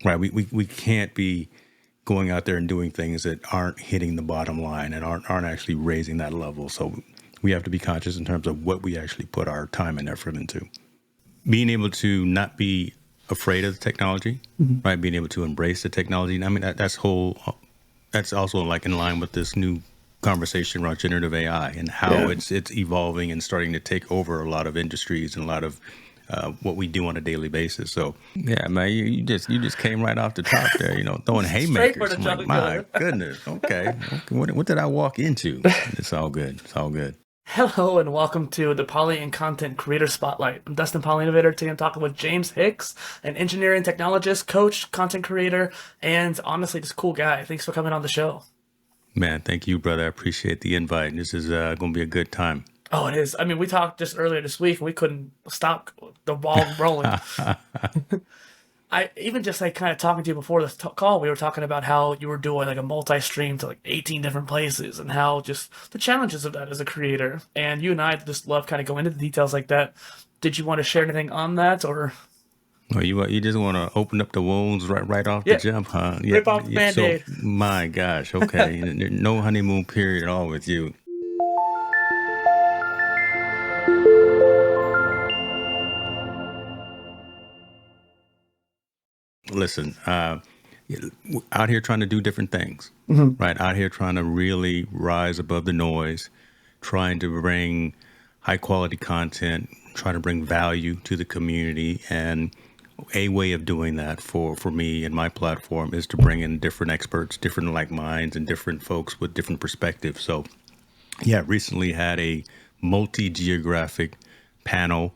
right? We can't be going out there and doing things that aren't hitting the bottom line and aren't actually raising that level. So we have to be conscious in terms of what we actually put our time and effort into. Being able to not be afraid of the technology, right? Being able to embrace the technology. I mean, that's also like in line with this new conversation around generative AI and how it's evolving and starting to take over a lot of industries and a lot of what we do on a daily basis. So yeah, man, you just came right off the top there, throwing haymakers. I'm like, my goodness, okay. What did I walk into? It's all good. It's all good. Hello and welcome to the Poly and Content Creator Spotlight. I'm Dustin, PolyInnovator. Today I'm talking with James Hicks, an engineering technologist, coach, content creator, and honestly, just cool guy. Thanks for coming on the show. Man, thank you, brother. I appreciate the invite. This is going to be a good time. Oh, it is. I mean, we talked just earlier this week and we couldn't stop the ball rolling. I even just like kind of talking to you before this call, we were talking about how you were doing like a multi-stream to like 18 different places and how just the challenges of that as a creator. And you and I just love kind of going into the details like that. Did you want to share anything on that or? Well, you just want to open up the wounds right off the jump, huh? Rip off the Band-Aid. So, my gosh, okay. No honeymoon period at all with you. Listen, out here trying to do different things, right? Out here trying to really rise above the noise, trying to bring high quality content, trying to bring value to the community. And a way of doing that for me and my platform is to bring in different experts, different like minds, and different folks with different perspectives. So, yeah, recently had a multi-geographic panel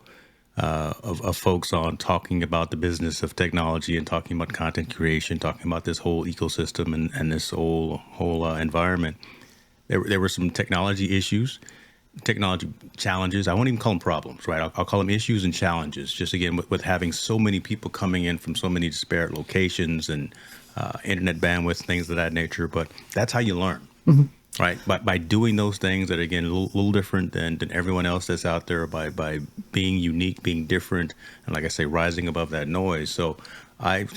of folks on talking about the business of technology and talking about content creation, talking about this whole ecosystem and this whole environment. There were some technology issues, technology challenges. I won't even call them problems, right? I'll call them issues and challenges. Just again, with having so many people coming in from so many disparate locations and internet bandwidth, things of that nature. But that's how you learn. Right. By doing those things that are, again, a little different than everyone else that's out there, by being unique, being different, and like I say, rising above that noise. So I've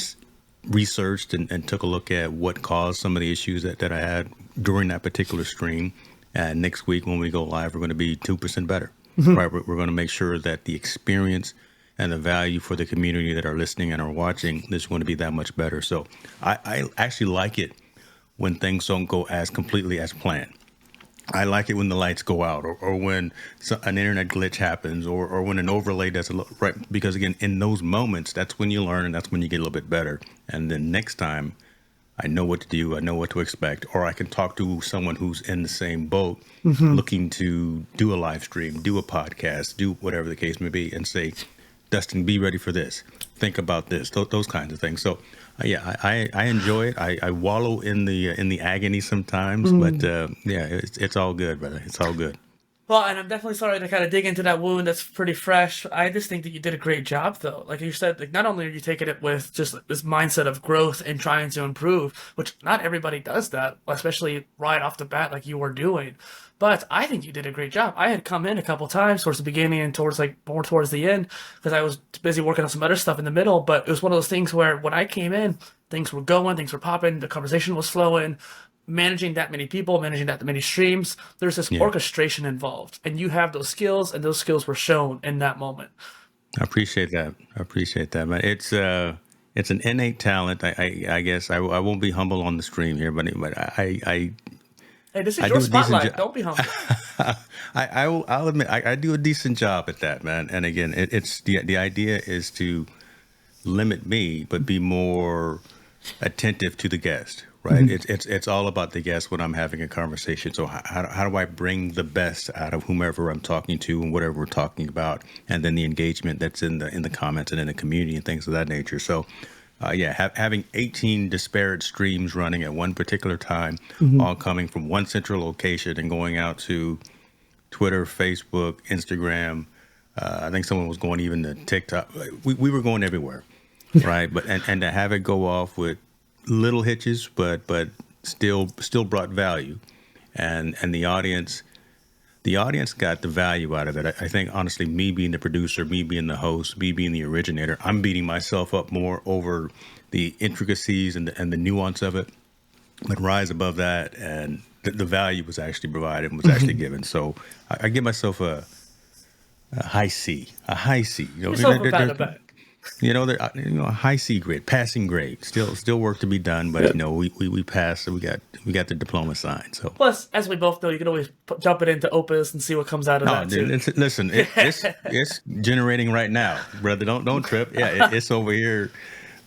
researched and took a look at what caused some of the issues that I had during that particular stream. And next week when we go live, we're going to be 2% better. Right. We're going to make sure that the experience and the value for the community that are listening and are watching is going to be that much better. So I actually like it when things don't go as completely as planned. I like it when the lights go out or when an internet glitch happens or when an overlay doesn't right. Because again, in those moments, that's when you learn and that's when you get a little bit better. And then next time I know what to do. I know what to expect, or I can talk to someone who's in the same boat looking to do a live stream, do a podcast, do whatever the case may be and say, Dustin, be ready for this. Think about this, those kinds of things. So, yeah, I enjoy it. I wallow in the agony sometimes, but yeah, it's all good, brother. It's all good. Well, and I'm definitely sorry to kind of dig into that wound that's pretty fresh. I just think that you did a great job, though. Like you said, like not only are you taking it with just this mindset of growth and trying to improve, which not everybody does that, especially right off the bat like you were doing. But I think you did a great job. I had come in a couple times towards the beginning and towards like more towards the end because I was busy working on some other stuff in the middle. But it was one of those things where when I came in, things were going, things were popping, the conversation was flowing. Managing that many people, managing that many streams, there's this orchestration involved, and you have those skills, and those skills were shown in that moment. I appreciate that, man. It's an innate talent. I guess I won't be humble on the stream here, but Hey, this is your spotlight. Don't be humble. I'll admit I do a decent job at that, man. And again, it's the idea is to limit me, but be more attentive to the guest. Right. It's all about the guest when I'm having a conversation. So how do I bring the best out of whomever I'm talking to and whatever we're talking about, and then the engagement that's in the comments and in the community and things of that nature. So, having 18 disparate streams running at one particular time, all coming from one central location and going out to Twitter, Facebook, Instagram. I think someone was going even to TikTok. We were going everywhere. Right. But and to have it go off with little hitches, but still brought value, and the audience got the value out of it. I think honestly, me being the producer, me being the host, me being the originator, I'm beating myself up more over the intricacies and the nuance of it, but rise above that, and the value was actually provided and was actually given. So I give myself a high C, a high C. Yourself a pat on the back. A high C grade, passing grade. Still work to be done, but we passed. So we got the diploma signed. So plus, as we both know, you can always jump it into Opus and see what comes out of that too. Listen, it's generating right now, brother. Don't trip. Yeah, it's over here.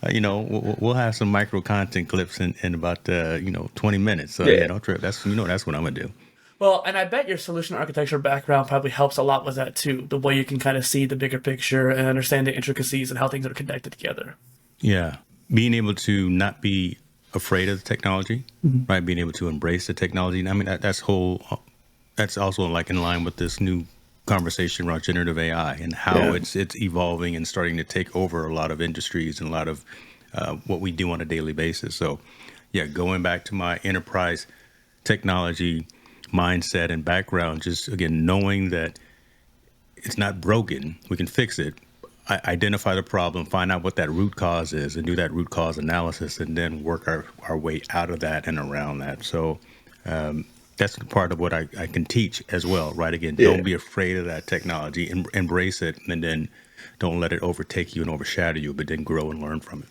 We'll have some micro content clips in about 20 minutes. So don't trip. That's what I'm gonna do. Well, and I bet your solution architecture background probably helps a lot with that too. The way you can kind of see the bigger picture and understand the intricacies and how things are connected together. Yeah. Being able to not be afraid of the technology, right? Being able to embrace the technology. I mean, that's also like in line with this new conversation around generative AI and how it's evolving and starting to take over a lot of industries and a lot of what we do on a daily basis. So going back to my enterprise technology mindset and background, just again knowing that it's not broken, we can fix it. Identify the problem, find out what that root cause is, and do that root cause analysis, and then work our way out of that and around that. So that's part of what I can teach as well, right? Again, don't be afraid of that technology, embrace it, and then don't let it overtake you and overshadow you, but then grow and learn from it.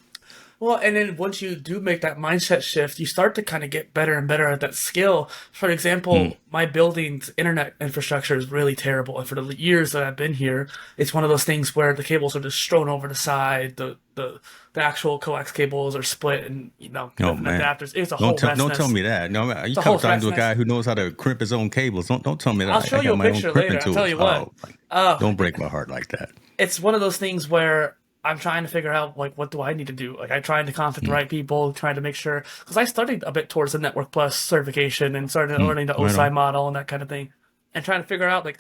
Well, and then once you do make that mindset shift, you start to kind of get better and better at that skill. For example, my building's internet infrastructure is really terrible. And for the years that I've been here, it's one of those things where the cables are just strewn over the side. The actual coax cables are split and, adapters. It's a whole mess. Don't tell me that. No, you come talking to a guy who knows how to crimp his own cables. Don't tell me that. I'll show you a picture later. I'll tell you what. Don't break my heart like that. It's one of those things where I'm trying to figure out, what do I need to do? I'm trying to contact the right people, trying to make sure, because I studied a bit towards the Network Plus certification and started learning the OSI model and that kind of thing, and trying to figure out,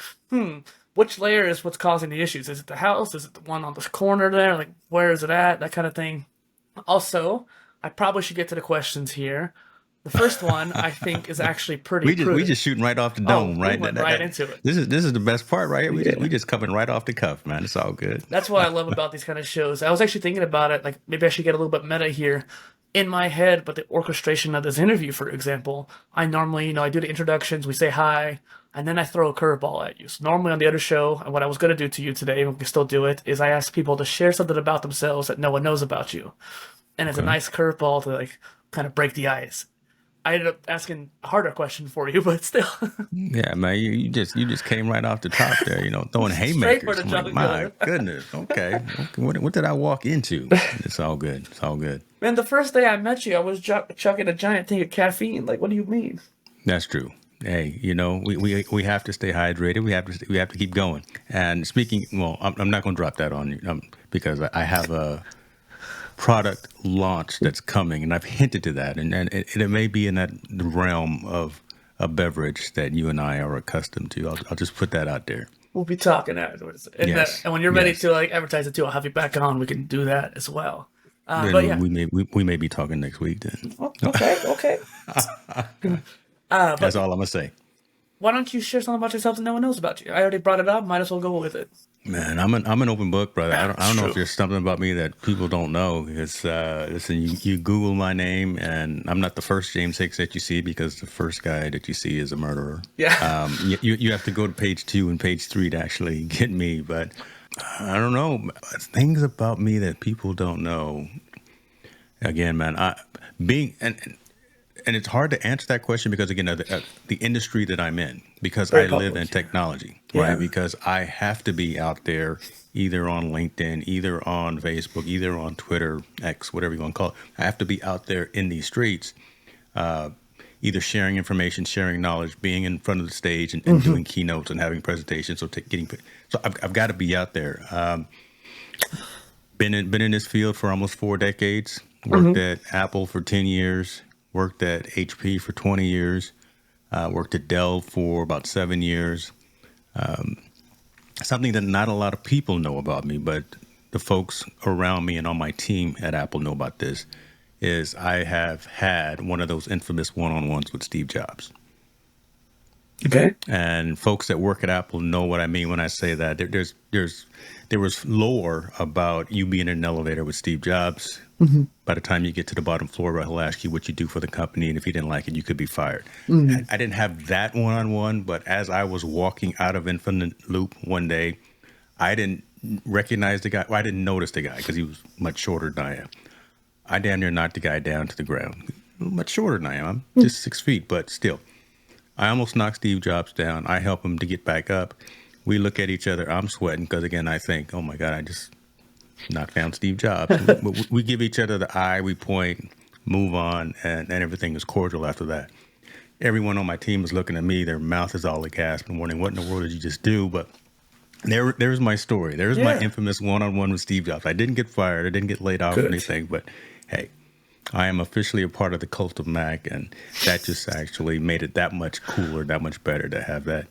which layer is what's causing the issues? Is it the house? Is it the one on this corner there? Where is it at? That kind of thing. Also, I probably should get to the questions here. The first one, I think, is actually pretty. We just shooting right off the dome, right? We went right into it. This is the best part, right? We just coming right off the cuff, man. It's all good. That's what I love about these kind of shows. I was actually thinking about it, maybe I should get a little bit meta here in my head, but the orchestration of this interview, for example, I normally, I do the introductions, we say hi, and then I throw a curveball at you. So normally on the other show, and what I was going to do to you today, and we can still do it, is I ask people to share something about themselves that no one knows about you. And it's a nice curveball to kind of break the ice. I ended up asking a harder question for you, but still. Yeah, man, you just came right off the top there, throwing haymakers. My goodness, okay. What did I walk into? It's all good. It's all good. Man, the first day I met you, I was chugging a giant thing of caffeine. What do you mean? That's true. Hey, we have to stay hydrated. We have to keep going. And speaking, I'm not going to drop that on you because I have a product launch that's coming, and I've hinted to that, and it may be in that realm of a beverage that you and I are accustomed to. I'll just put that out there. We'll be talking afterwards, and, and when you're ready to advertise it too, I'll have you back on. We can do that as well. But yeah, we may be talking next week then. Okay. That's all I'm gonna say. Why don't you share something about yourself that no one knows about you? I already brought it up. Might as well go with it. Man, I'm an open book, brother. I don't know if there's something about me that people don't know. It's listen, you Google my name, and I'm not the first James Hicks that you see, because the first guy that you see is a murderer. Yeah. You have to go to page 2 and page 3 to actually get me. But I don't know, things about me that people don't know. Again, man, and it's hard to answer that question because, again, the industry that I'm in, because I live in technology, right? Because I have to be out there either on LinkedIn, either on Facebook, either on Twitter, X, whatever you want to call it. I have to be out there in these streets, either sharing information, sharing knowledge, being in front of the stage and doing keynotes and having presentations. So I've got to be out there. Been in this field for almost 4 decades. Worked at Apple for 10 years. Worked at HP for 20 years, worked at Dell for about 7 years. Something that not a lot of people know about me, but the folks around me and on my team at Apple know about this, is I have had one of those infamous one-on-ones with Steve Jobs. Okay. And folks that work at Apple know what I mean when I say that. There was lore about you being in an elevator with Steve Jobs. By the time you get to the bottom floor, he'll ask you what you do for the company, and if you didn't like it, you could be fired. I didn't have that one-on-one, but as I was walking out of Infinite Loop one day, I didn't recognize the guy. Well, I didn't notice the guy because he was much shorter than I am. I damn near knocked the guy down to the ground. Much shorter than I am. I'm just 6 feet, but still. I almost knocked Steve Jobs down. I help him to get back up. We look at each other. I'm sweating because, again, I think, oh, my God, I just knocked down Steve Jobs. we give each other the eye. We point, move on, and everything is cordial after that. Everyone on my team is looking at me. Their mouth is all aghast and wondering, what in the world did you just do? But there's my story. There's my infamous one-on-one with Steve Jobs. I didn't get fired. I didn't get laid off or anything. But, hey, I am officially a part of the cult of Mac, and that just actually made it that much cooler, that much better to have that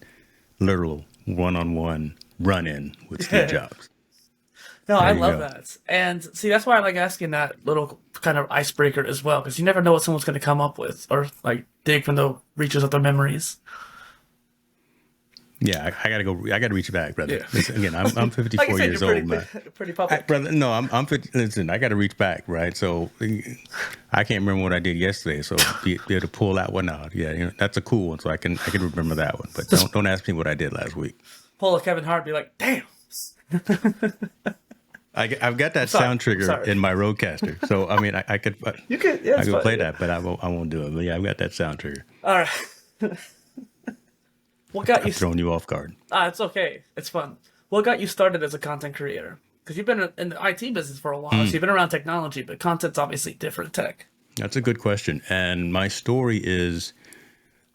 literal one-on-one run-in with Steve Jobs. No, I love that. And see, that's why I like asking that little kind of icebreaker as well, because you never know what someone's going to come up with or like dig from the reaches of their memories. Yeah, I gotta go. I gotta reach back, brother. Yeah. Listen, again, I'm 54 Like I said, years you're old, man. pretty public. Brother, no, I'm 50. Listen, I gotta reach back, right? So I can't remember what I did yesterday, so be able to pull that one out. Yeah, that's a cool one, so I can remember that one. But don't ask me what I did last week. Pull a Kevin Hart, be like, damn. I've got that sound trigger in my Rodecaster, so I mean, I could You could, yeah, I could play that, but I won't do it. But yeah, I've got that sound trigger. All right. What got you? Throwing you off guard. It's okay. It's fun. What got you started as a content creator? Because you've been in the IT business for a while, so you've been around technology, but content's obviously different tech. That's a good question. And my story is,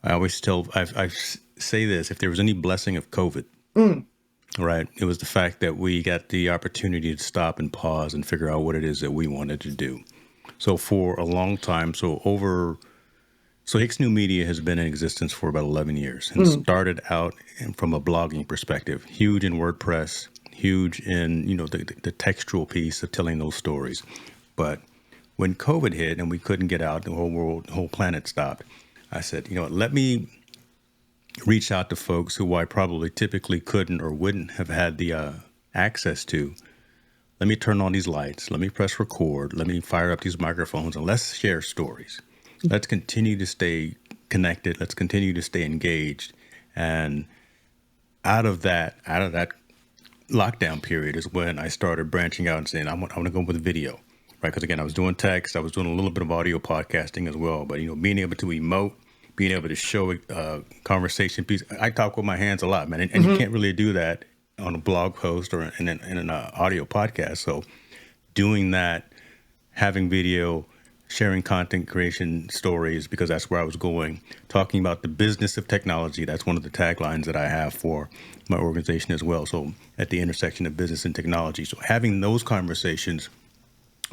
I always I say this, if there was any blessing of COVID, right, it was the fact that we got the opportunity to stop and pause and figure out what it is that we wanted to do. So for a long time, So Hicks New Media has been in existence for about 11 years and started out from a blogging perspective, huge in WordPress, huge in, the textual piece of telling those stories. But when COVID hit and we couldn't get out, the whole planet stopped. I said, let me reach out to folks who I probably typically couldn't or wouldn't have had the access to. Let me turn on these lights. Let me press record. Let me fire up these microphones and let's share stories. Let's continue to stay connected. Let's continue to stay engaged. And out of that lockdown period is when I started branching out and saying, I want to go with video, right? Because again, I was doing text. I was doing a little bit of audio podcasting as well. But, being able to emote, being able to show a conversation piece. I talk with my hands a lot, man. And you can't really do that on a blog post or in an audio podcast. So doing that, having video, sharing content creation stories, because that's where I was going, talking about the business of technology. That's one of the taglines that I have for my organization as well. So at the intersection of business and technology. So having those conversations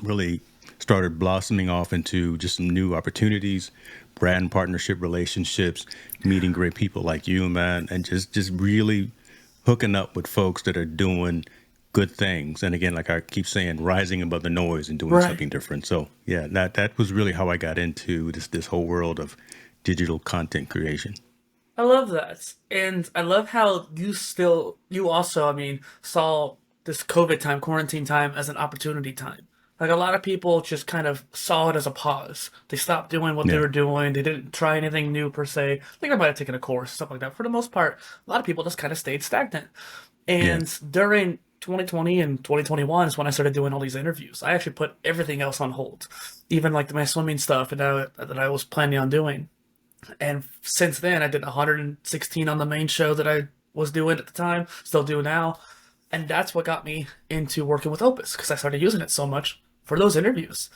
really started blossoming off into just some new opportunities, brand partnership relationships, meeting great people like you, man, and just really hooking up with folks that are doing good things. And again, like I keep saying, rising above the noise and doing something different. So yeah, that was really how I got into this whole world of digital content creation. I love that. And I love how you also, saw this COVID time, quarantine time as an opportunity time. Like a lot of people just kind of saw it as a pause. They stopped doing what they were doing. They didn't try anything new per se. I think I might have taken a course, stuff like that. For the most part, a lot of people just kind of stayed stagnant. And during 2020 and 2021 is when I started doing all these interviews. I actually put everything else on hold, even like my swimming stuff and that I was planning on doing. And since then, I did 116 on the main show that I was doing at the time, still do now. And that's what got me into working with Opus, because I started using it so much for those interviews.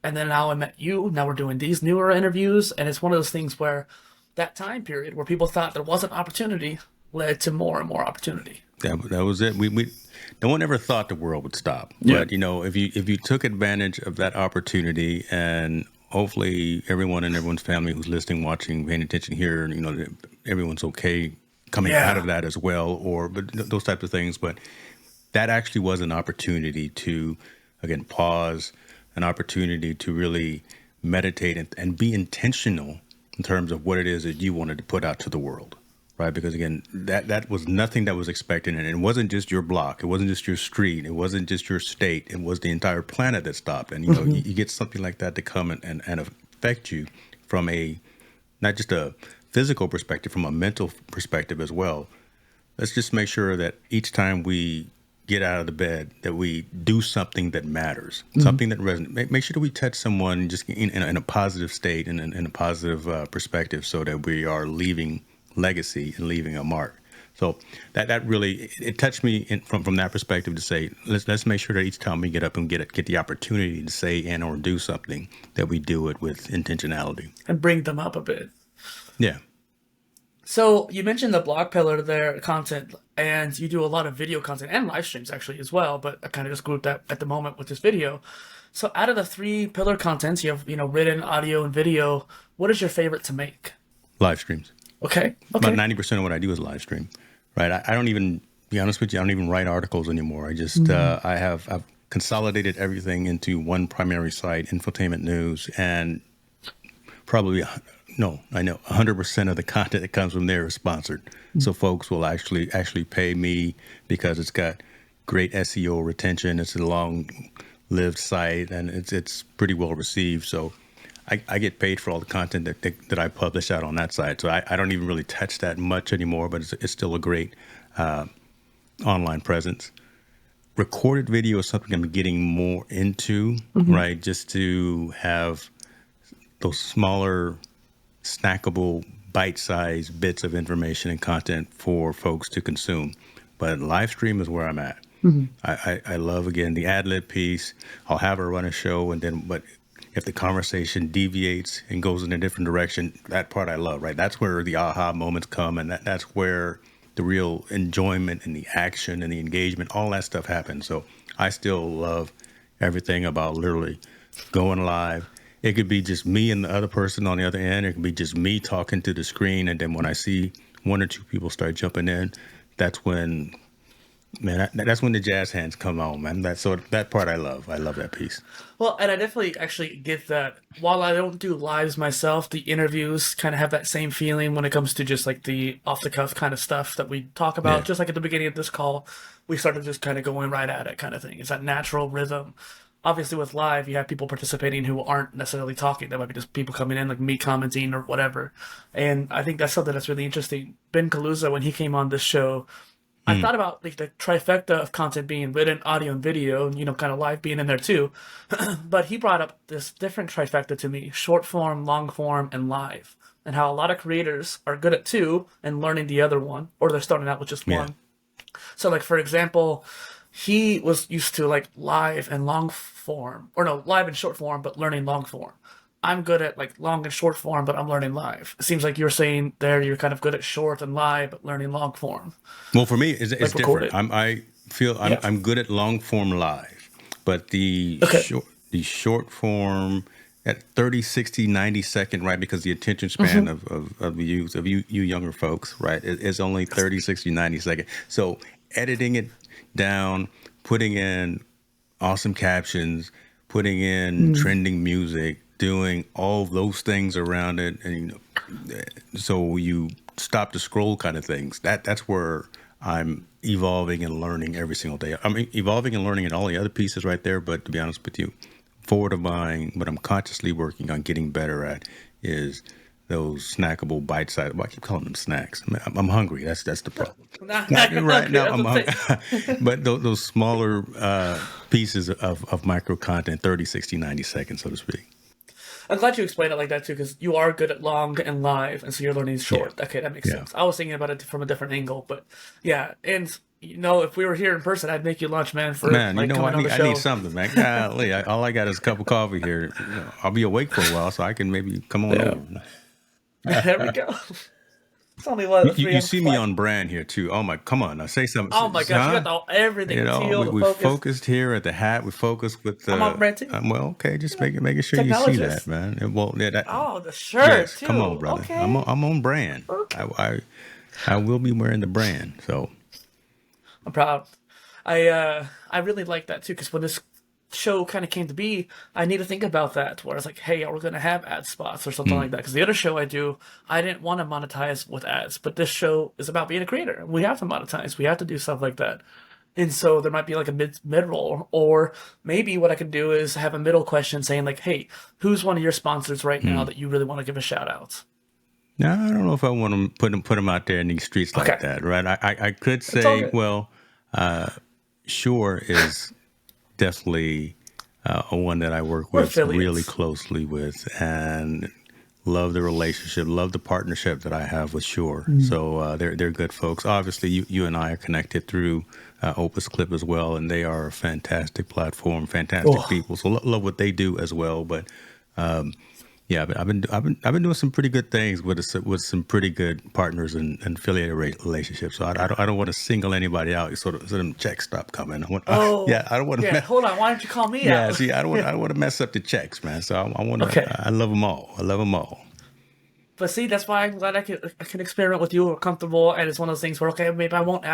And then now I met you. Now we're doing these newer interviews. And it's one of those things where that time period where people thought there wasn't opportunity led to more and more opportunity. That was it. We no one ever thought the world would stop. But if you took advantage of that opportunity, and hopefully everyone and everyone's family who's listening, watching, paying attention here, everyone's okay coming out of that as well, but those types of things. But that actually was an opportunity to, again, pause, an opportunity to really meditate and be intentional in terms of what it is that you wanted to put out to the world. right? Because again, that was nothing that was expected, and it wasn't just your block, it wasn't just your street, it wasn't just your state, it was the entire planet that stopped. And you get something like that to come and affect you from a not just a physical perspective, from a mental perspective as well. Let's just make sure that each time we get out of the bed, that we do something that matters, something that resonates. Make sure that we touch someone just in a positive state and in a positive perspective, so that we are leaving legacy and leaving a mark. So that really, it touched me from that perspective to say, let's make sure that each time we get up and get the opportunity to say and or do something, that we do it with intentionality. And bring them up a bit. Yeah. So you mentioned the blog pillar there, content, and you do a lot of video content and live streams actually as well, but I kind of just grouped that at the moment with this video. So out of the 3 pillar contents, you have, written, audio, and video. What is your favorite to make? Live streams. Okay. About 90% of what I do is live stream, right? I don't even, be honest with you, I don't even write articles anymore. I just, I've consolidated everything into one primary site, Infotainment News, and probably, no, I know 100% of the content that comes from there is sponsored. So folks will actually pay me because it's got great SEO retention. It's a long-lived site, and it's pretty well received. So I get paid for all the content that I publish out on that site. So I don't even really touch that much anymore, but it's still a great online presence. Recorded video is something I'm getting more into, right? Just to have those smaller, snackable, bite-sized bits of information and content for folks to consume. But live stream is where I'm at. I love, again, the ad-lib piece. I'll have her run a show, but if the conversation deviates and goes in a different direction, that part I love, right? That's where the aha moments come, and that's where the real enjoyment and the action and the engagement, all that stuff happens. So I still love everything about literally going live. It could be just me and the other person on the other end. It could be just me talking to the screen. And then when I see 1 or 2 people start jumping in, that's when, man, that's when the jazz hands come on, man. That part I love. I love that piece. Well, and I definitely actually get that. While I don't do lives myself, the interviews kind of have that same feeling when it comes to just like the off-the-cuff kind of stuff that we talk about. Yeah. Just like at the beginning of this call, we started just kind of going right at it kind of thing. It's that natural rhythm. Obviously, with live, you have people participating who aren't necessarily talking. There might be just people coming in, like me commenting or whatever. And I think that's something that's really interesting. Ben Kaluza, when he came on this show, I thought about like the trifecta of content being written, audio, and video, and kind of live being in there too. But he brought up this different trifecta to me: short form, long form, and live. And how a lot of creators are good at 2 and learning the other one, or they're starting out with just 1. So, like, for example, he was used to like live and long form, or no, live and short form, but learning long form. I'm good at like long and short form, but I'm learning live. It seems like you're saying there you're kind of good at short and live, but learning long form. Well, for me, it's like different. I feel Yeah. I'm good at long form live, but the short form at 30, 60, 90 second, right? Because the attention span of you younger folks, right, is only 30, 60, 90 second. So editing it down, putting in awesome captions, putting in trending music, doing all those things around it, and so you stop the scroll kind of things. That's where I'm evolving and learning every single day. I'm evolving and learning in all the other pieces right there. But to be honest with you, forward of mine, what I'm consciously working on getting better at is those snackable bite-sized. Well, I keep calling them snacks. I'm hungry. That's the problem. Right now, I'm hungry. But those smaller pieces of micro content, 30, 60, 90 seconds, so to speak. I'm glad you explained it like that too, because you are good at long and live, and so you're learning short. Yeah. Okay, that makes sense. I was thinking about it from a different angle, but yeah. And if we were here in person, I'd make you lunch, man. I need something, man. Golly, all I got is a cup of coffee here. I'll be awake for a while, so I can maybe come on over. There we go. It's only what you see me on brand here too. Oh my, come on, now say something. Oh my gosh, you got everything. We focused here at the hat. We focused with the. I'm on brand too. Well, okay, just making sure you see that, man. The shirt. Yes, too. Come on, brother. Okay. I'm on brand. Okay. I will be wearing the brand. So I'm proud. I really like that too, because when this show kind of came to be, I need to think about that. Where it's like, hey, are we going to have ad spots or something like that? Because the other show I do, I didn't want to monetize with ads, but this show is about being a creator. We have to monetize. We have to do stuff like that. And so there might be like a mid roll, or maybe what I could do is have a middle question saying like, hey, who's one of your sponsors right now that you really want to give a shout out? No, I don't know if I want to put them out there in these streets like Okay. that, right? I could It's all say, good. well, Shure is definitely a one that I work We're with really affiliates. closely with, and love the relationship, love the partnership that I have with Shure. So they're good folks. Obviously, you and I are connected through Opus Clip as well, and they are a fantastic platform, fantastic Oh, people. So love what they do as well. But yeah, I've been doing some pretty good things with some pretty good partners and affiliated relationships. So I don't want to single anybody out. So them checks stop coming. oh, Yeah, I don't want to yeah. mess. Hold on. Why don't you call me Yeah, out? see, I don't want to mess up the checks, man. So I want to. Okay. I love them all. I love them all. But see, that's why I'm glad I can experiment with you. We're comfortable, and it's one of those things where okay, maybe I won't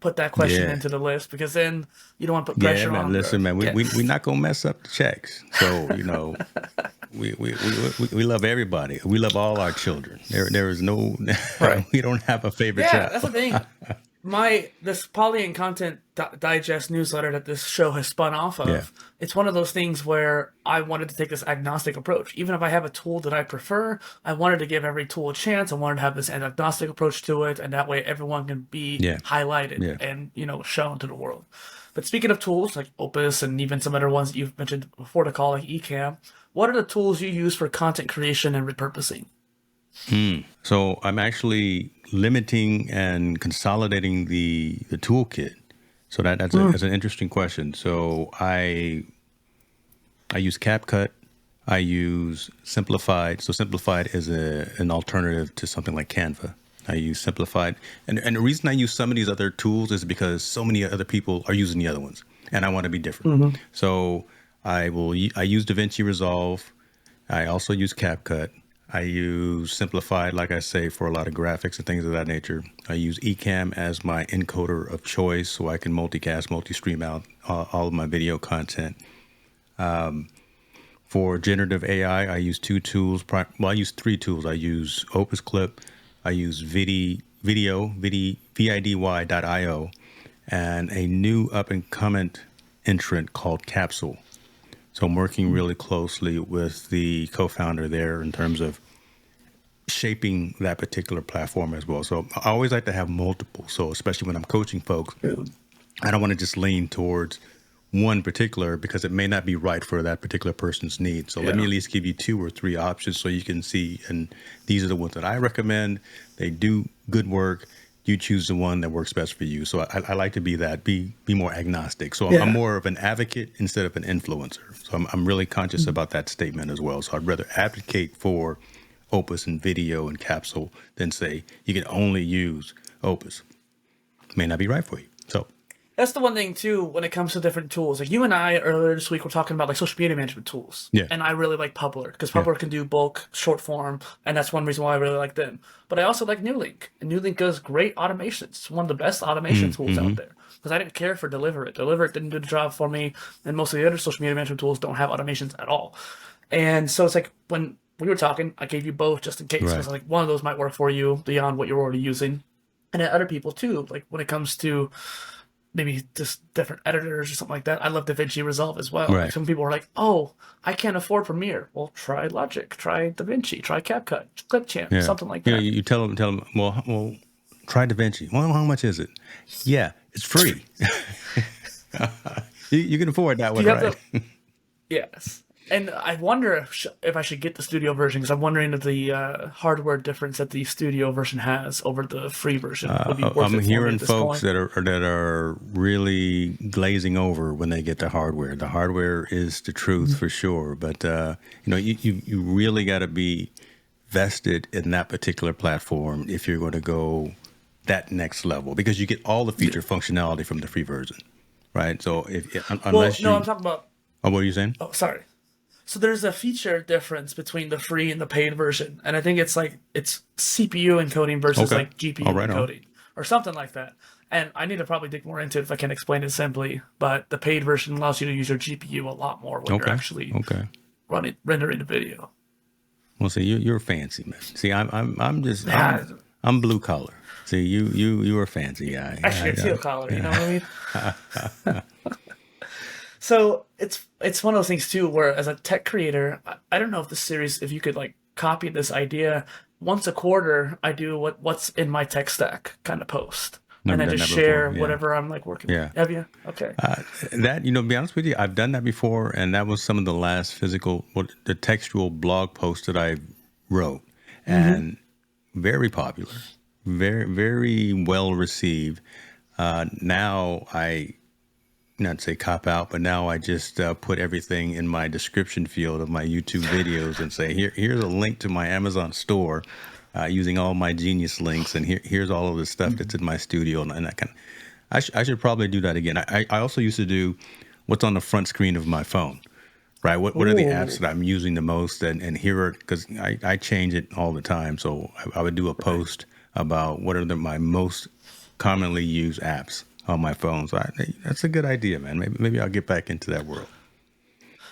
put that question Yeah. into the list because then you don't want to put Yeah, pressure man. on the. Listen, man, Okay. we not gonna mess up the checks. So we love everybody. We love all our children. There is no. Right. We don't have a favorite Yeah, child. that's the thing. This Poly and Content Digest newsletter that this show has spun off Yeah. of, it's one of those things where I wanted to take this agnostic approach. Even if I have a tool that I prefer, I wanted to give every tool a chance. I wanted to have this agnostic approach to it, and that way everyone can be Yeah. highlighted Yeah. and shown to the world. But speaking of tools like Opus and even some other ones that you've mentioned before to call like Ecamm, what are the tools you use for content creation and repurposing? So I'm actually limiting and consolidating the toolkit. So that's an interesting question. So I use CapCut. I use Simplified. So Simplified is an alternative to something like Canva. I use Simplified, and the reason I use some of these other tools is because so many other people are using the other ones, and I want to be different. So I use DaVinci Resolve. I also use CapCut. I use Simplified, like I say, for a lot of graphics and things of that nature. I use Ecamm as my encoder of choice, so I can multicast, multi-stream out all of my video content. For generative AI, I use two tools. I use three tools. I use Opus Clip, I use vidy.io, and a new up and coming entrant called Capsule. So I'm working really closely with the co-founder there in terms of shaping that particular platform as well. So I always like to have multiple. So especially when I'm coaching folks, I don't want to just lean towards one particular because it may not be right for that particular person's needs. So let me Yeah. at least give you two or three options so you can see. And these are the ones that I recommend. They do good work. You choose the one that works best for you. So I like to be more agnostic. So I'm Yeah. more of an advocate instead of an influencer. So I'm really conscious about that statement as well. So I'd rather advocate for Opus and video and Capsule than say you can only use Opus. May not be right for you. So That's the one thing too when it comes to different tools. Like you and I earlier this week were talking about like social media management tools. yeah, And I really like Publer because yeah, Publer can do bulk, short form, and that's one reason why I really like them. But I also like Nuelink. And Nuelink does great automations. It's one of the best automation tools out there. Because I didn't care for Deliver It. Deliver It didn't do the job for me, and most of the other social media management tools don't have automations at all. And so it's like when we were talking, I gave you both just in case. right. Because like one of those might work for you beyond what you're already using. And then other people too, like when it comes to maybe just different editors or something like that. I love DaVinci Resolve as well. Like Right. some people are like, "Oh, I can't afford Premiere." Well, try Logic, try DaVinci, try CapCut, Clipchamp, Yeah. something like Yeah. that. You tell them, well, try DaVinci. Well, how much is it? Yeah, it's free. You can afford that Do one, you have right? the yes? And I wonder if I should get the studio version because I'm wondering if the hardware difference that the studio version has over the free version would be worth I'm it for me hearing at this folks point. that are really glazing over when they get the hardware. The hardware is the truth for sure, but you really got to be vested in that particular platform if you're going to go that next level because you get all the feature functionality from the free version, right? So Well, unless no, I'm you, talking about. oh, what are you saying? Oh, sorry. So there's a feature difference between the free and the paid version, and I think it's like it's CPU encoding versus Okay, like GPU all right, on. encoding or something like that. And I need to probably dig more into it if I can explain it simply. But the paid version allows you to use your GPU a lot more when you're actually rendering the video. Well, see, you're fancy, man. See, I'm just I'm blue collar. See, you are fancy guy. Actually, you're teal collar. You know what I mean? So it's one of those things too, where as a tech creator, I don't know if this series, if you could like copy this idea. Once a quarter, I do what's in my tech stack kind of post. And I just share whatever I'm like working with. Have you? Okay. That, to be honest with you, I've done that before, and that was some of the last the textual blog posts that I wrote, and very popular, very, very well received. Now not to say cop out, but now I just put everything in my description field of my YouTube videos and say, here's a link to my Amazon store using all my Genius links, and here's all of the stuff that's in my studio, and that kind of. I should probably do that again. I also used to do what's on the front screen of my phone, right? What are the apps that I'm using the most, and here are, because I change it all the time, so I would do a post about what are my most commonly used apps on my phone. So that's a good idea, man. Maybe I'll get back into that world.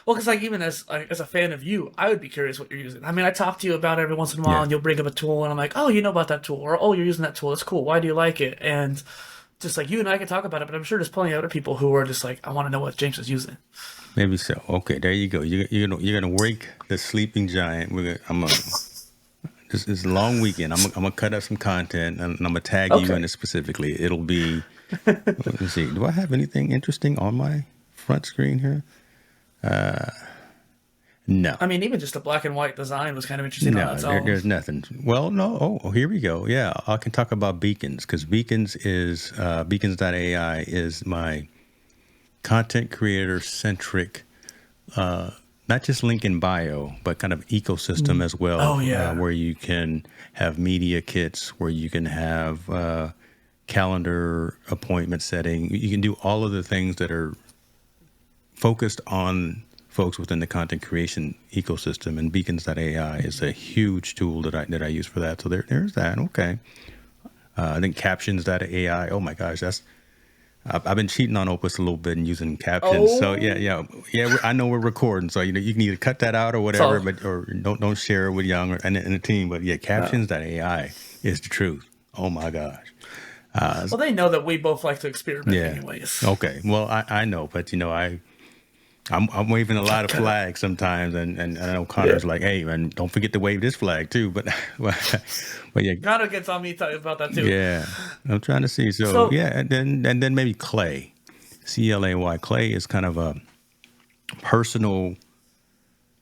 Well, because like even as a fan of you, I would be curious what you're using. I mean, I talk to you about it every once in a while, and you'll bring up a tool, and I'm like, oh, you know about that tool, or oh, you're using that tool. That's cool. Why do you like it? And just like you and I can talk about it, but I'm sure there's plenty of other people who are just like, I want to know what James is using. Maybe so. Okay, there you go. You're gonna wake the sleeping giant. This is a long weekend. I'm gonna cut up some content, and I'm gonna tag you in it specifically. It'll be. Let me see. Do I have anything interesting on my front screen here? No. I mean, even just the black and white design was kind of interesting. No, there's nothing. Well, no. Oh, here we go. Yeah, I can talk about Beacons, because Beacons is Beacons.ai is my content creator centric, not just link in bio, but kind of ecosystem as well. Oh yeah, where you can have media kits, where you can have calendar appointment setting. You can do all of the things that are focused on folks within the content creation ecosystem, and Beacons.ai is a huge tool that I use for that. So there's that. Okay. I think Captions.ai. Oh my gosh, I've been cheating on Opus a little bit and using captions. So yeah. I know we're recording, so you can either cut that out or whatever, or don't share it with Young and the team. But yeah, Captions.ai is the truth. Oh my gosh. Well, they know that we both like to experiment anyways. Okay. Well, I know, but I'm waving a lot of flags sometimes, and I know Connor's like, hey, man, don't forget to wave this flag too. But yeah, Connor gets on me talking about that too. Yeah, I'm trying to see. So yeah, and then maybe Clay, CLAY. Clay is kind of a personal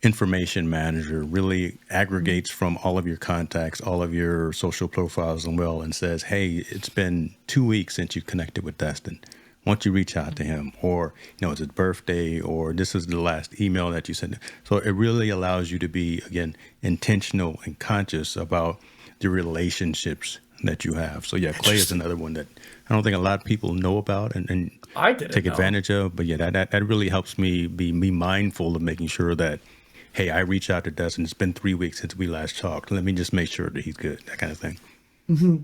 information manager. Really aggregates from all of your contacts, all of your social profiles, and says, hey, it's been 2 weeks since you connected with Destin. Why don't you reach out to him, or it's his birthday, or this is the last email that you sent. So it really allows you to be, again, intentional and conscious about the relationships that you have. So yeah, Clay is another one that I don't think a lot of people know about and take advantage of. But yeah, that really helps me be mindful of making sure that, hey, I reach out to Dustin. It's been 3 weeks since we last talked. Let me just make sure that he's good. That kind of thing. Mm-hmm.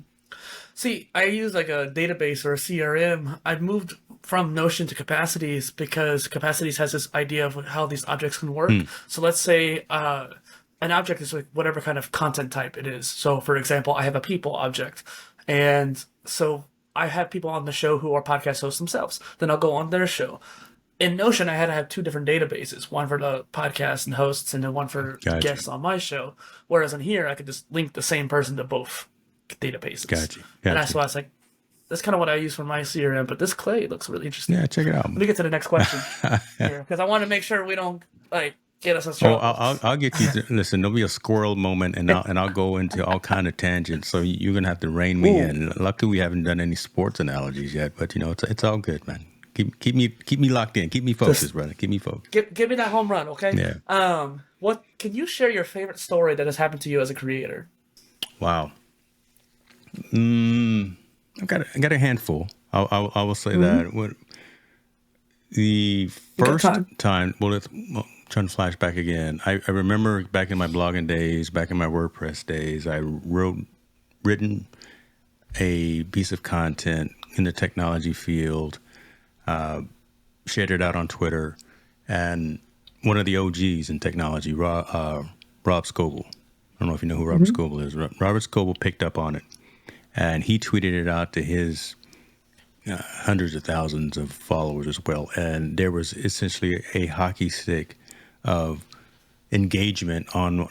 See, I use like a database or a CRM. I've moved from Notion to Capacities because Capacities has this idea of how these objects can work. So let's say an object is like whatever kind of content type it is. So for example, I have a people object. And so I have people on the show who are podcast hosts themselves. Then I'll go on their show. In Notion, I had to have two different databases, one for the podcast and hosts, and then one for guests on my show. Whereas in here, I could just link the same person to both databases. Gotcha. And that's why I was like, that's kind of what I use for my CRM, but this Clay looks really interesting. Yeah, check it out. Let me get to the next question here, because I want to make sure we don't get us in trouble. I'll get you. Listen, there'll be a squirrel moment, and I'll go into all kind of tangents. So you're gonna have to rein me in. Luckily, we haven't done any sports analogies yet, but it's all good, man. Keep me locked in. Keep me focused, brother. Keep me focused. Give me that home run, okay? Yeah. What can you share your favorite story that has happened to you as a creator? Wow. I got a handful. I will say that. What the first time? Well, trying to flash back again. I remember back in my blogging days, back in my WordPress days, I written a piece of content in the technology field, shared it out on Twitter, and one of the OGs in technology, Rob Scoble. I don't know if you know who Robert Scoble is. Robert Scoble picked up on it, and he tweeted it out to his hundreds of thousands of followers as well. And there was essentially a hockey stick of engagement on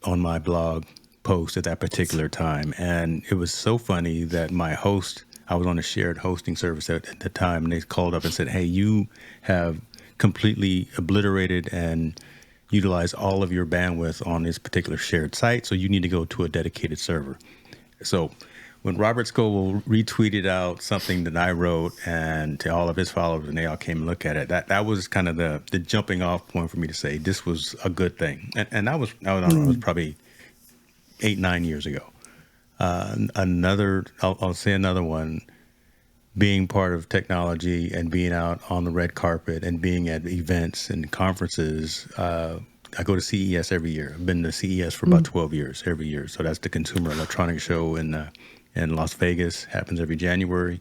my blog post at that particular time. And it was so funny that my host, I was on a shared hosting service at the time, and they called up and said, hey, you have completely obliterated and utilized all of your bandwidth on this particular shared site, so you need to go to a dedicated server. So when Robert Scoble retweeted out something that I wrote and to all of his followers, and they all came and looked at it, that was kind of the jumping off point for me to say this was a good thing. And I don't know, it was probably 8-9 years ago. I'll say another one, being part of technology and being out on the red carpet and being at events and conferences. I go to CES every year. I've been to CES for about 12 years, every year. So that's the Consumer Electronics Show in Las Vegas, happens every January.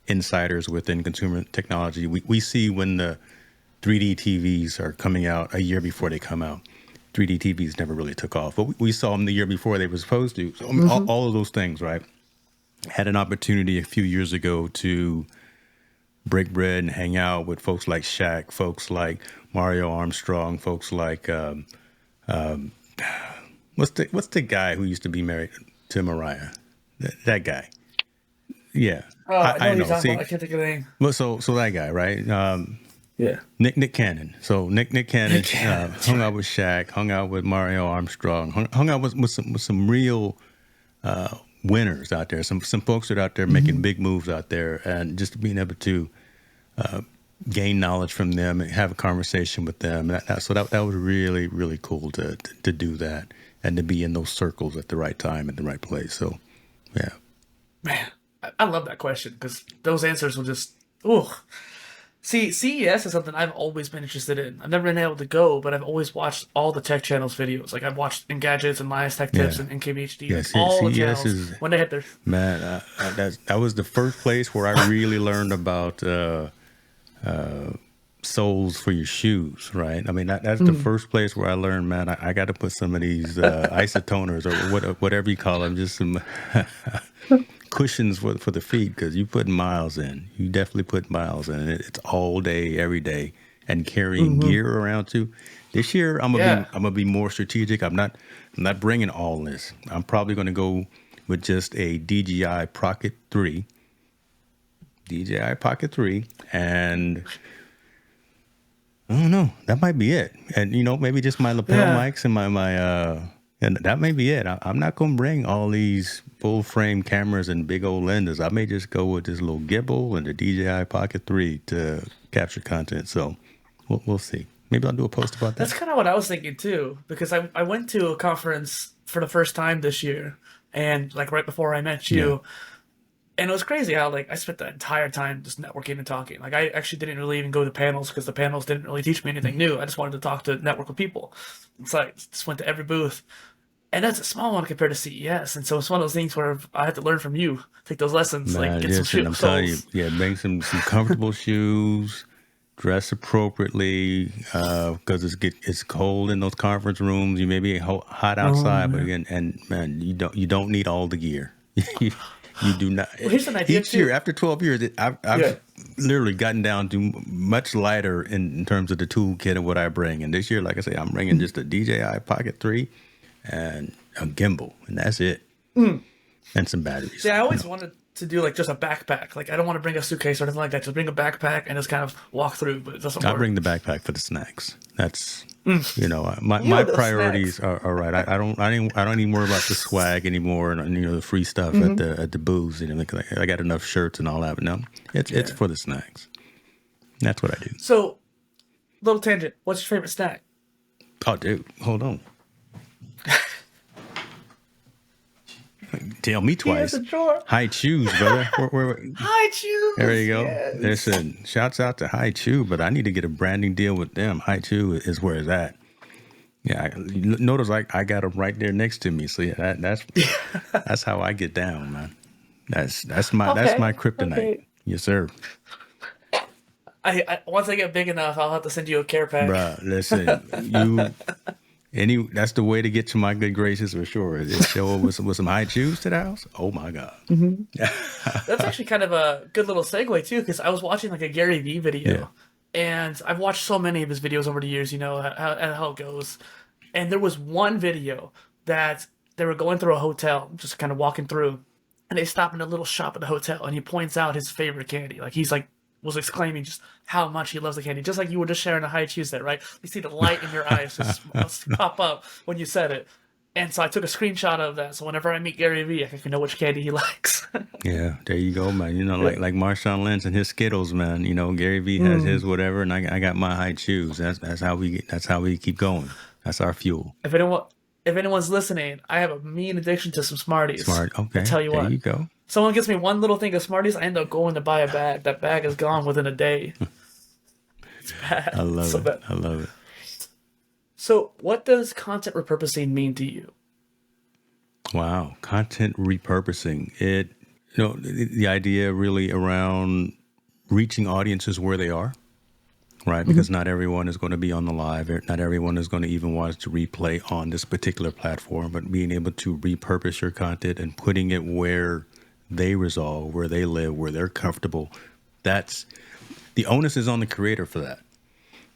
Insiders within consumer technology. We see when the 3D TVs are coming out a year before they come out. 3D TVs never really took off, but we saw them the year before they were supposed to. So all of those things, right? Had an opportunity a few years ago to break bread and hang out with folks like Shaq, folks like Mario Armstrong, folks like what's the guy who used to be married to Mariah? That guy. Yeah. I know. See, I can't think of the name. Well, so that guy, right? Yeah. Nick Cannon. So Nick Cannon hung out with Shaq, hung out with Mario Armstrong, hung out with some real winners out there, some folks that are out there making big moves out there, and just being able to gain knowledge from them and have a conversation with them. So that was really, really cool to do that and to be in those circles at the right time, at the right place. So, yeah. Man, I love that question because those answers will just, ooh. See, CES is something I've always been interested in. I've never been able to go, but I've always watched all the Tech Channel's videos. Like I've watched Engadgets and Maya's Tech Tips and NKBHD, all the channels when they hit their. Man, that was the first place where I really learned about soles for your shoes, right? I mean, that's the first place where I learned, man, I got to put some of these isotoners or whatever you call them, just some cushions for the feet, because you put miles in. You definitely put miles in. It's all day, every day, and carrying gear around too. This year, I'm gonna be more strategic. I'm not bringing all this. I'm probably gonna go with just a DJI Pocket 3, and I don't know. That might be it. And maybe just my lapel mics and my and that may be it. I'm not going to bring all these full frame cameras and big old lenses. I may just go with this little gimbal and the DJI Pocket 3 to capture content. So we'll see. Maybe I'll do a post about that. That's kind of what I was thinking too, because I went to a conference for the first time this year, and like right before I met you, and it was crazy how like I spent the entire time just networking and talking. Like I actually didn't really even go to panels because the panels didn't really teach me anything new. I just wanted to talk to network with people. So I just went to every booth. And that's a small one compared to CES. And so it's one of those things where I have to learn from you, take those lessons, like get some shoes. I'm telling you, bring some comfortable shoes, dress appropriately, because it's cold in those conference rooms. You may be hot outside, but again, and man, you don't need all the gear. You do not. Well, here's an idea Each year, after 12 years, I've literally gotten down to much lighter in terms of the toolkit and what I bring. And this year, like I say, I'm bringing just a DJI Pocket 3 and a gimbal, and that's it. And some batteries. See, I always wanted to do like just a backpack. Like I don't want to bring a suitcase or anything like that. Just bring a backpack and just kind of walk through. But it doesn't work. I bring the backpack for the snacks. That's my priorities are right. I don't even worry about the swag anymore and the free stuff at the booths. I got enough shirts and all that. But no, it's for the snacks. That's what I do. So, little tangent. What's your favorite snack? Oh, dude, hold on. Tell me twice. High Chews, brother. High Chews. There you go. Yes. Listen, shouts out to High Chew, but I need to get a branding deal with them. High Chew is where it's at. Yeah, notice I got them right there next to me. So yeah, that's how I get down, man. That's my Okay, kryptonite. okay. Yes, sir. I once I get big enough, I'll have to send you a care pack. Bruh, listen, that's the way to get to my good graces for sure. Is show up with some high shoes to the house. Oh my God. That's actually kind of a good little segue too, because I was watching like a Gary Vee Yeah. video, and I've watched so many of his videos over the years. You know how it goes. And there was one video that they were going through a hotel, just kind of walking through, and they stop in a little shop at the hotel, and he points out his favorite candy. Like he's like was exclaiming just how much he loves the candy, just like you were just sharing the high Tuesday, right? You see the light in your eyes just pop up when you said it. And so I took a screenshot of that. So whenever I meet Gary Vee, I can know which candy he likes. Yeah, there you go, man. You know, like Marshawn Lynch and his Skittles, man. You know, Gary Vee has his whatever, and I got my high chews. That's how we keep going. That's our fuel. If anyone's listening, I have a mean addiction to some Smarties. Smart. Okay. I tell you there what. you go. Someone gives me one little thing of Smarties, I end up going to buy a bag. That bag is gone within a day. It's bad. I love So it. bad. I love it. So, what does content repurposing mean to you? Wow, content repurposing. The idea really around reaching audiences where they are, right? Because not everyone is going to be on the live. Not everyone is going to even want to replay on this particular platform, but being able to repurpose your content and putting it where they resolve, where they live, where they're comfortable. That's the onus is on the creator for that,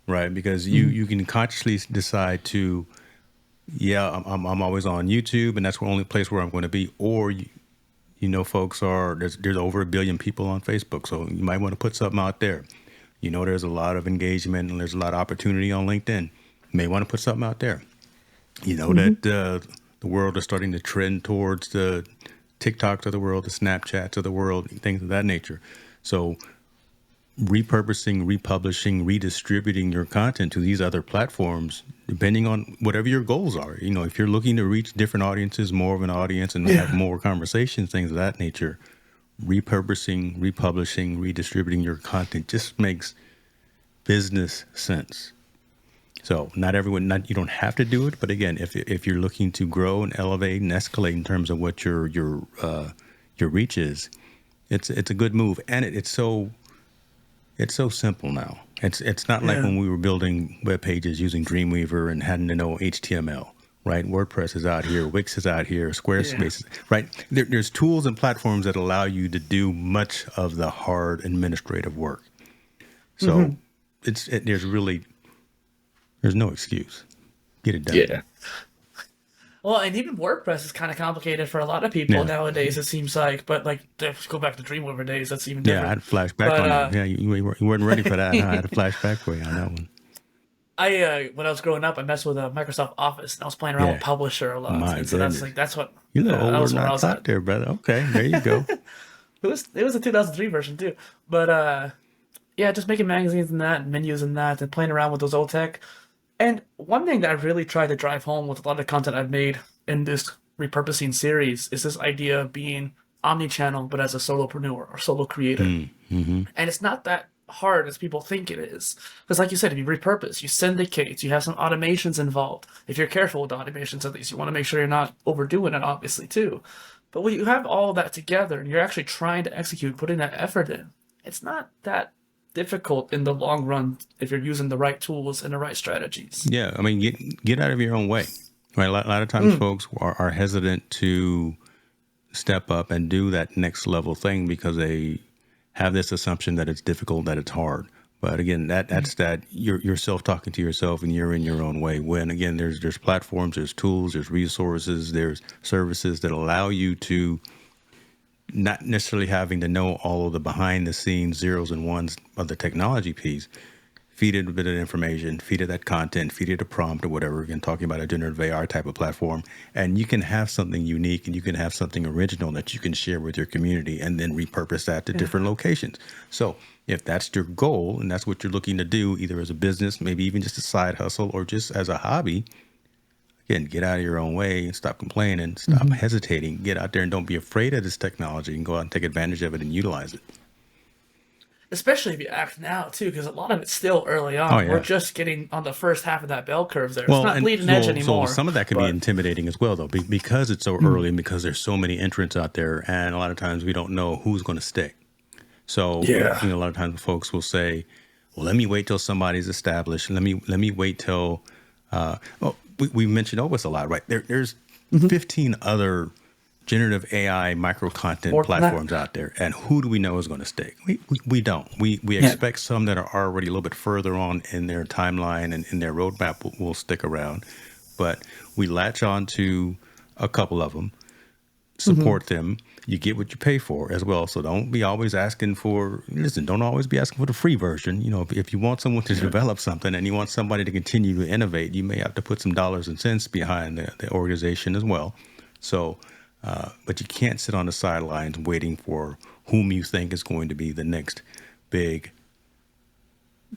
right? Because you can consciously decide to, I'm always on YouTube, and that's the only place where I'm going to be. Or folks there's over 1 billion people on Facebook, so you might want to put something out there. There's a lot of engagement and there's a lot of opportunity on LinkedIn. You may want to put something out there. That the world is starting to trend towards the TikToks of the world, the Snapchats of the world, things of that nature. So repurposing, republishing, redistributing your content to these other platforms, depending on whatever your goals are. If you're looking to reach different audiences, more of an audience, and have more conversations, things of that nature, repurposing, republishing, redistributing your content just makes business sense. So not everyone, you don't have to do it, but again, if you're looking to grow and elevate and escalate in terms of what your reach is, it's a good move, and it's so simple now. It's not like when we were building web pages using Dreamweaver and having to know HTML, right? WordPress is out here, Wix is out here, Squarespace, right? There's tools and platforms that allow you to do much of the hard administrative work. So there's no excuse. Get it done. Yeah. Well, and even WordPress is kind of complicated for a lot of people nowadays, it seems like. But like, let's go back to Dreamweaver days. That's even different. Yeah, I had a flashback on that. Yeah, you weren't ready for that. Huh? I had a flashback for you on that one. When I was growing up, I messed with Microsoft Office, and I was playing around with Publisher a lot. My and so that's what you're the that was older where I not was out at. there, brother. Okay, there you go. It was a 2003 version too, but just making magazines and that, and menus and that, and playing around with those old tech. And one thing that I really tried to drive home with a lot of the content I've made in this repurposing series is this idea of being omni-channel, but as a solopreneur or solo creator. And it's not that hard as people think it is. Because like you said, if you repurpose, you syndicate, you have some automations involved. If you're careful with the automations, at least you want to make sure you're not overdoing it, obviously, too. But when you have all that together and you're actually trying to execute, putting that effort in, it's not that difficult in the long run if you're using the right tools and the right strategies. Yeah, I mean, get out of your own way. Right, a lot of times folks are hesitant to step up and do that next level thing because they have this assumption that it's difficult, that it's hard. But again, that's that you're self-talking to yourself and you're in your own way. When again, there's platforms, there's tools, there's resources, there's services that allow you to not necessarily having to know all of the behind the scenes zeros and ones of the technology piece. Feed it a bit of information, feed it that content, feed it a prompt or whatever. Again, talking about a generative AR type of platform, and you can have something unique and you can have something original that you can share with your community and then repurpose that to different locations. So if that's your goal and that's what you're looking to do, either as a business, maybe even just a side hustle or just as a hobby, again, get out of your own way and stop complaining, stop hesitating, get out there and don't be afraid of this technology and go out and take advantage of it and utilize it. especially if you act now too, because a lot of it's still early Oh on. We're yeah. just getting on the first half of that bell curve there. It's Well, not and bleeding edge so anymore, some of that can be but intimidating as well, though, because it's so early and because there's so many entrants out there, and a lot of times we don't know who's going to stick. So yeah. a lot of times folks will say, "Well, let me wait till somebody's established. Let me wait till." Well, we mentioned Opus a lot, right? There's 15 other generative AI micro content More than that. platforms out there, and who do we know is going to stick? We don't. We Yeah. expect some that are already a little bit further on in their timeline and in their roadmap will stick around, but we latch on to a couple of them, support them. You get what you pay for as well. So don't be always asking for. Listen, don't always be asking for the free version. If you want someone to develop something and you want somebody to continue to innovate, you may have to put some dollars and cents behind the organization as well. So. But you can't sit on the sidelines waiting for whom you think is going to be the next big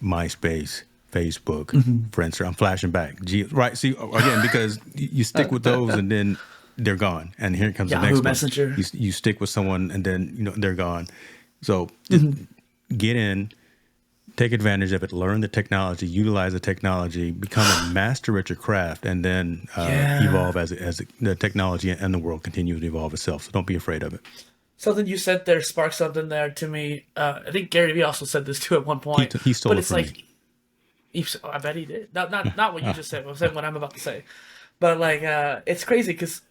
MySpace, Facebook, Friendster. I'm flashing back. Right. See, again, because you stick with those and then they're gone. And here comes the Yahoo next one. Messenger. You stick with someone and then, they're gone. So just get in, take advantage of it, learn the technology, utilize the technology, become a master at your craft, and then evolve as the technology and the world continues to evolve itself. So don't be afraid of it. Something you said there sparked something there to me. I think Gary Vee also said this too at one point. He stole but it it's from like, I bet he did. Not what you just said. I'm saying what I'm about to say. But like, it's crazy because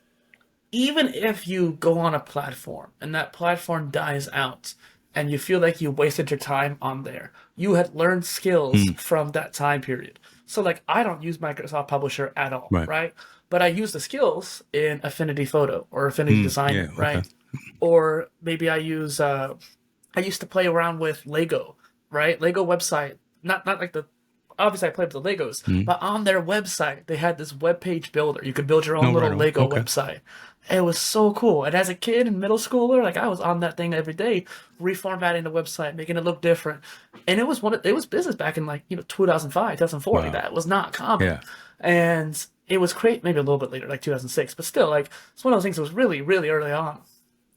even if you go on a platform and that platform dies out and you feel like you wasted your time on there, you had learned skills from that time period. So like, I don't use Microsoft Publisher at all, Right. right? But I use the skills in Affinity Photo or Affinity Designer, yeah, right? okay. Or maybe I use I used to play around with Lego, right? Lego website, not like the obviously I played with the Legos, but on their website they had this web page builder. You could build your own No, little right on. Lego Okay. website. It was so cool. And as a kid and middle schooler, like I was on that thing every day, reformatting the website, making it look different. And it was it was business back in 2005, 2004. Like Wow. that was not common. Yeah. And it was great maybe a little bit later, like 2006, but still like it's one of those things that was really, really early on.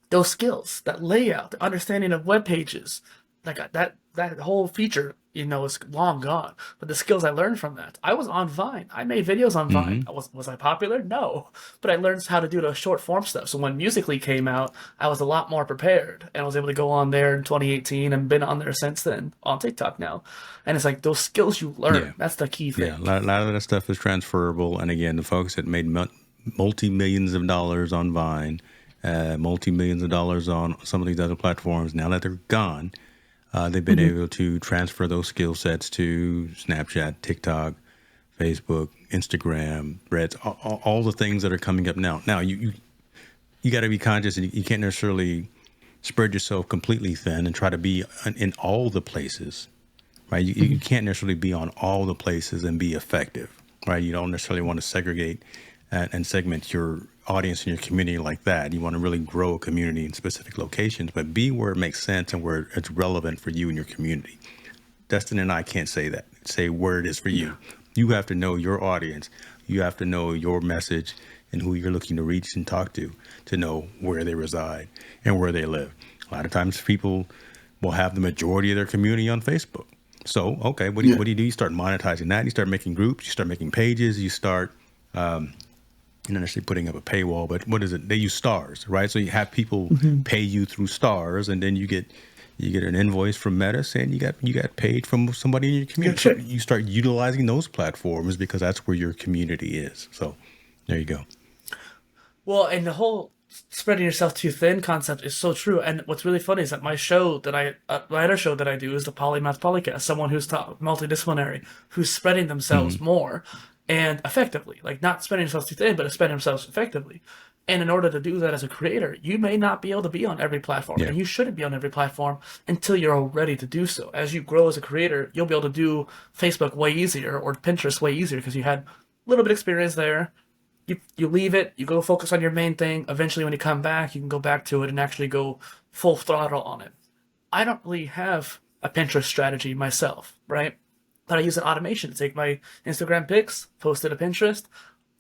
Those skills, that layout, the understanding of web pages, like that whole feature, is long gone. But the skills I learned from that, I was on Vine. I made videos on Vine. Was I popular? No, but I learned how to do the short form stuff. So when Musical.ly came out, I was a lot more prepared, and I was able to go on there in 2018 and been on there since then on TikTok now. And it's like those skills you learn. Yeah. That's the key thing. Yeah. A lot of that stuff is transferable. And again, the folks that made multi-millions of dollars on Vine, multi-millions of dollars on some of these other platforms, now that they're gone, they've been able to transfer those skill sets to Snapchat, TikTok, Facebook, Instagram, Threads, all the things that are coming up now. Now, you got to be conscious, and you can't necessarily spread yourself completely thin and try to be in all the places, right? You can't necessarily be on all the places and be effective, right? You don't necessarily want to segregate and segment your audience and your community like that. You want to really grow a community in specific locations, but be where it makes sense and where it's relevant for you and your community. Destin and I can't say that. Say where it is for you. You have to know your audience. You have to know your message and who you're looking to reach and talk to know where they reside and where they live. A lot of times people will have the majority of their community on Facebook. So, okay, what do you do? You start monetizing that. You start making groups. You start making pages. You start, not necessarily putting up a paywall, but what is it? They use stars, right? So you have people pay you through stars, and then you get an invoice from Meta saying you got paid from somebody in your community. So you start utilizing those platforms because that's where your community is. So there you go. Well, and the whole spreading yourself too thin concept is so true. And what's really funny is that my other show that I do is the Polymath Polycast, someone who's multidisciplinary, who's spreading themselves more and effectively, like not spreading themselves too thin, but spreading themselves effectively. And in order to do that as a creator, you may not be able to be on every platform, and you shouldn't be on every platform until you're ready to do so. As you grow as a creator, you'll be able to do Facebook way easier or Pinterest way easier because you had a little bit of experience there. You leave it, you go focus on your main thing. Eventually, when you come back, you can go back to it and actually go full throttle on it. I don't really have a Pinterest strategy myself, right? But I use an automation to take my Instagram pics, post it to Pinterest,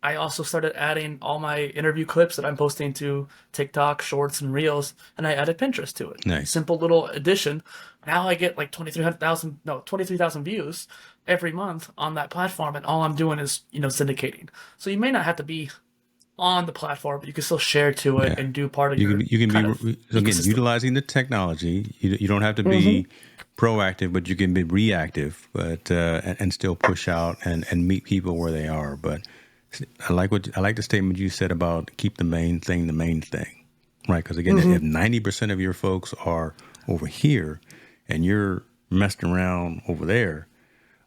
I also started adding all my interview clips that I'm posting to TikTok, Shorts, and Reels, and I added Pinterest to it. Nice. Simple little addition. Now I get like 23,000 views every month on that platform, and all I'm doing is, syndicating. So you may not have to be on the platform, but you can still share to it Yeah. and do part of You your can kind of be, so again, ecosystem. utilizing the technology. You don't have to be proactive, but you can be reactive, but and still push out and meet people where they are. But I like the statement you said about keep the main thing, right? Because again, if 90% of your folks are over here, and you're messing around over there,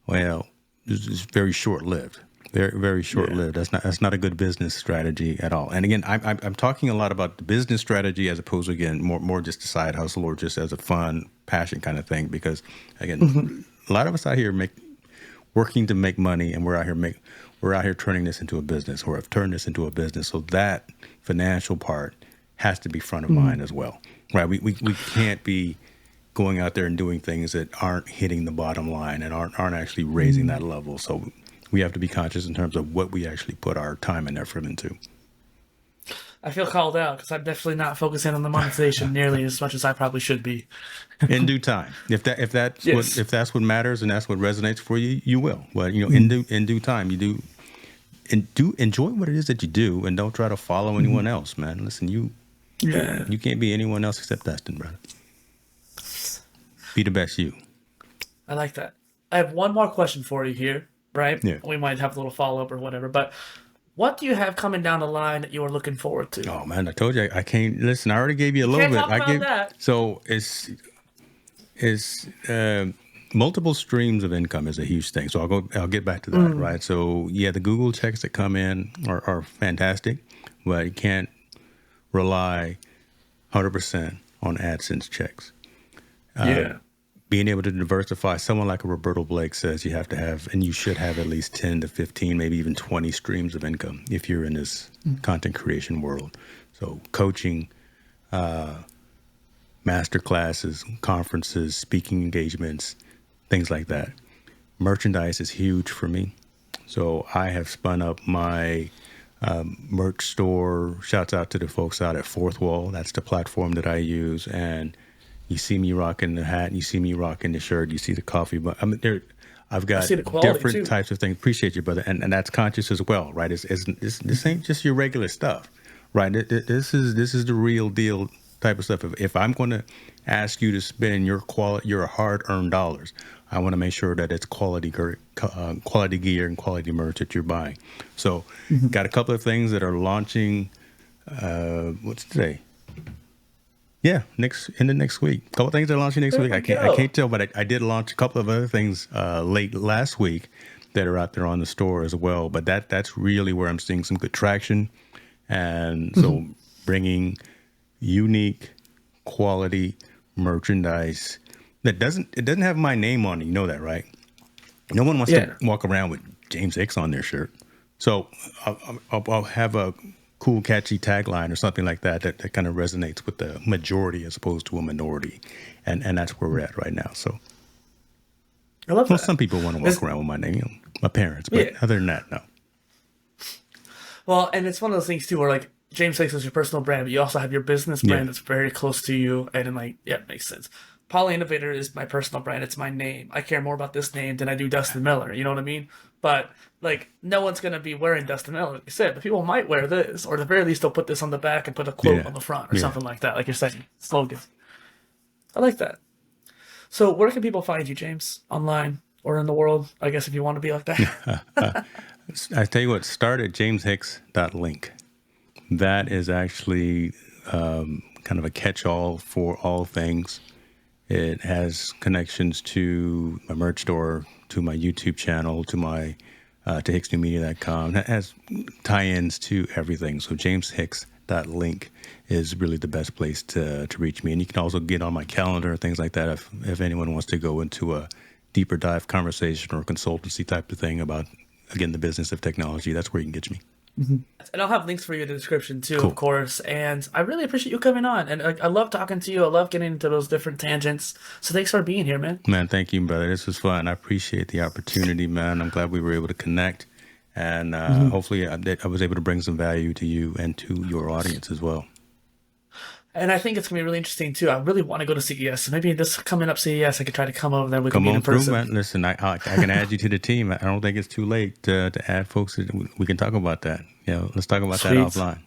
well, it's very short lived. Very, very short lived. That's not a good business strategy at all. And again, I'm talking a lot about the business strategy as opposed to, again, more just a side hustle or just as a fun passion kind of thing. Because again, a lot of us out here working to make money, and we're out here turning this into a business, or have turned this into a business. So that financial part has to be front of mind as well, right? We can't be going out there and doing things that aren't hitting the bottom line and aren't actually raising that level. So we have to be conscious in terms of what we actually put our time and effort into. I feel called out because I'm definitely not focusing on the monetization nearly as much as I probably should be. In due time, if Yes. that's what matters and that's what resonates for you, you will. But in due time, you do enjoy what it is that you do, and don't try to follow anyone else, man. Listen, Yeah. you can't be anyone else except Dustin, brother. Be the best you. I like that. I have one more question for you here, right? Yeah. We might have a little follow up or whatever, but what do you have coming down the line that you are looking forward to? Oh man, I told you I can't listen. I already gave you a You little can't bit. talk about that. So it's multiple streams of income is a huge thing. So I'll get back to that, right? So yeah, the Google checks that come in are fantastic, but you can't rely 100% on AdSense checks. Yeah. Being able to diversify, someone like a Roberto Blake says you have to have, and you should have at least 10 to 15, maybe even 20 streams of income if you're in this content creation world. So coaching, master classes, conferences, speaking engagements, things like that. Merchandise is huge for me. So I have spun up my merch store. Shouts out to the folks out at Fourth Wall. That's the platform that I use. And you see me rocking the hat, and you see me rocking the shirt, you see the coffee. But I mean, I've I got see the quality different too. types of things. Appreciate you, brother. And that's conscious as well, right? This ain't just your regular stuff, right? This is the real deal type of stuff. If I'm going to ask you to spend your hard-earned dollars, I want to make sure that it's quality gear and quality merch that you're buying. So, got a couple of things that are launching. What's today? Yeah, in the next week. A couple of things that are launching next There week. we I go. can't tell, but I did launch a couple of other things late last week that are out there on the store as well. But that's really where I'm seeing some good traction, and so bringing unique quality merchandise that doesn't have my name on it. You know that, right? No one wants to Yeah. walk around with James Hicks on their shirt. So I'll have a cool, catchy tagline or something like that kind of resonates with the majority as opposed to a minority. And that's where we're at right now. So, I love well, that. some people want to walk around with my name, my parents, but Yeah. other than that, no. Well, and it's one of those things too where like James Hicks is your personal brand, but you also have your business Yeah. brand that's very close to you, and then like it makes sense. PolyInnovator is my personal brand. It's my name. I care more about this name than I do Dustin Miller. You know what I mean? But like, no one's gonna be wearing Dustin Miller, like you said. But people might wear this, or at the very least, they'll put this on the back and put a quote Yeah. on the front or Yeah. something like that. Like you're saying, slogan. I like that. So, where can people find you, James? Online or in the world? I guess if you want to be like that. I tell you what, start at jameshicks.link. That is actually kind of a catch-all for all things. It has connections to my merch store, to my YouTube channel, to my to hicksnewmedia.com. It has tie-ins to everything. So jameshicks.link is really the best place to reach me. And you can also get on my calendar, things like that, if anyone wants to go into a deeper dive conversation or consultancy type of thing about, again, the business of technology. That's where you can get me. And I'll have links for you in the description too, Cool. of course. And I really appreciate you coming on. And I love talking to you. I love getting into those different tangents. So thanks for being here, man. Man, thank you, brother. This was fun. I appreciate the opportunity, man. I'm glad we were able to connect. And hopefully I was able to bring some value to you and to your audience as well. And I think it's gonna be really interesting too. I really want to go to CES, so maybe this coming up CES, I could try to come over there. We can Come meet on in through, person. man. Listen, I can add you to the team. I don't think it's too late to add folks. We can talk about that. Let's talk about that Sweet. offline.